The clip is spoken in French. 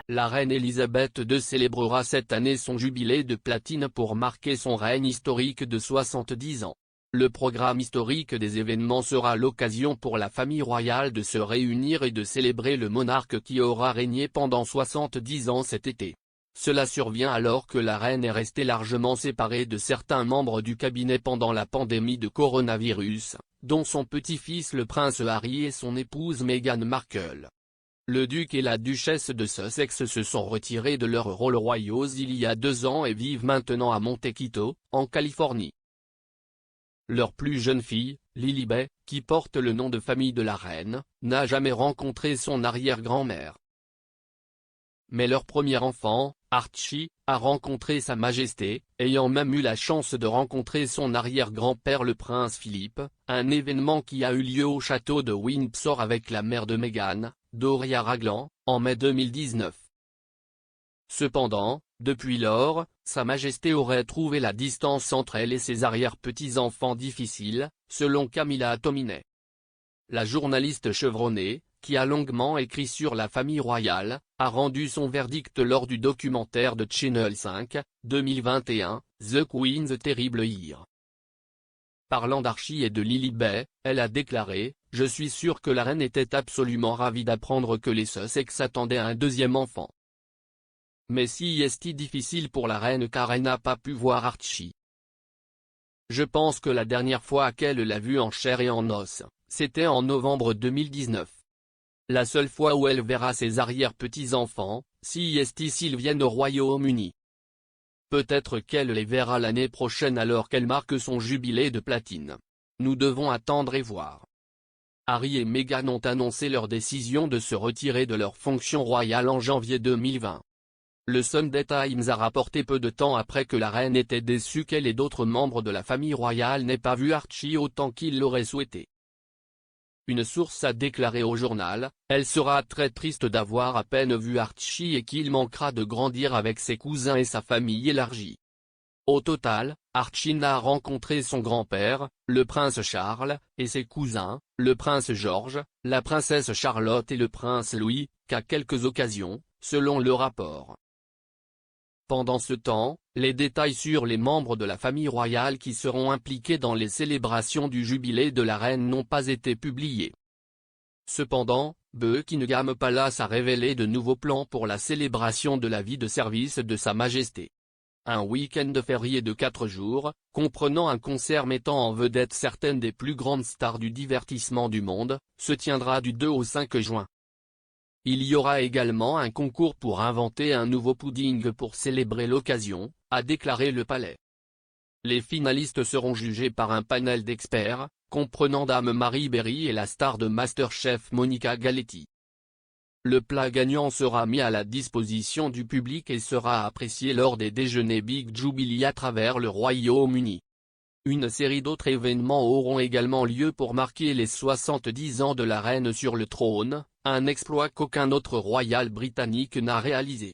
La reine Elisabeth II célébrera cette année son jubilé de platine pour marquer son règne historique de 70 ans. Le programme historique des événements sera l'occasion pour la famille royale de se réunir et de célébrer le monarque qui aura régné pendant 70 ans cet été. Cela survient alors que la reine est restée largement séparée de certains membres du cabinet pendant la pandémie de coronavirus, dont son petit-fils le prince Harry et son épouse Meghan Markle. Le duc et la duchesse de Sussex se sont retirés de leurs rôles royaux il y a 2 ans et vivent maintenant à Montecito, en Californie. Leur plus jeune fille, Lilibet, qui porte le nom de famille de la reine, n'a jamais rencontré son arrière-grand-mère. Mais leur premier enfant, Archie, a rencontré Sa Majesté, ayant même eu la chance de rencontrer son arrière-grand-père le prince Philippe, un événement qui a eu lieu au château de Windsor avec la mère de Meghan, Doria Ragland, en mai 2019. Cependant, depuis lors, Sa Majesté aurait trouvé la distance entre elle et ses arrière-petits-enfants difficile, selon Camilla Tominey. La journaliste chevronnée, qui a longuement écrit sur la famille royale, a rendu son verdict lors du documentaire de Channel 5, 2021, The Queen's Terrible Year. Parlant d'Archie et de Lilibet, elle a déclaré « Je suis sûre que la reine était absolument ravie d'apprendre que les Sussex attendaient un deuxième enfant. Mais si est difficile pour la reine car elle n'a pas pu voir Archie. Je pense que la dernière fois qu'elle l'a vu en chair et en os, c'était en novembre 2019. La seule fois où elle verra ses arrière-petits-enfants, si s'ils viennent au Royaume-Uni. Peut-être qu'elle les verra l'année prochaine alors qu'elle marque son jubilé de platine. Nous devons attendre et voir. » Harry et Meghan ont annoncé leur décision de se retirer de leur fonction royale en janvier 2020. Le Sunday Times a rapporté peu de temps après que la reine était déçue qu'elle et d'autres membres de la famille royale n'aient pas vu Archie autant qu'ils l'auraient souhaité. Une source a déclaré au journal « Elle sera très triste d'avoir à peine vu Archie et qu'il manquera de grandir avec ses cousins et sa famille élargie. » Au total, Archie n'a rencontré son grand-père, le prince Charles, et ses cousins, le prince George, la princesse Charlotte et le prince Louis, qu'à quelques occasions, selon le rapport. Pendant ce temps, les détails sur les membres de la famille royale qui seront impliqués dans les célébrations du jubilé de la reine n'ont pas été publiés. Cependant, Buckingham Palace a révélé de nouveaux plans pour la célébration de la vie de service de Sa Majesté. Un week-end férié de 4 jours, comprenant un concert mettant en vedette certaines des plus grandes stars du divertissement du monde, se tiendra du 2 au 5 juin. Il y aura également un concours pour inventer un nouveau pudding pour célébrer l'occasion, a déclaré le palais. Les finalistes seront jugés par un panel d'experts, comprenant Dame Marie Berry et la star de MasterChef Monica Galetti. Le plat gagnant sera mis à la disposition du public et sera apprécié lors des déjeuners Big Jubilee à travers le Royaume-Uni. Une série d'autres événements auront également lieu pour marquer les 70 ans de la reine sur le trône, un exploit qu'aucun autre royal britannique n'a réalisé.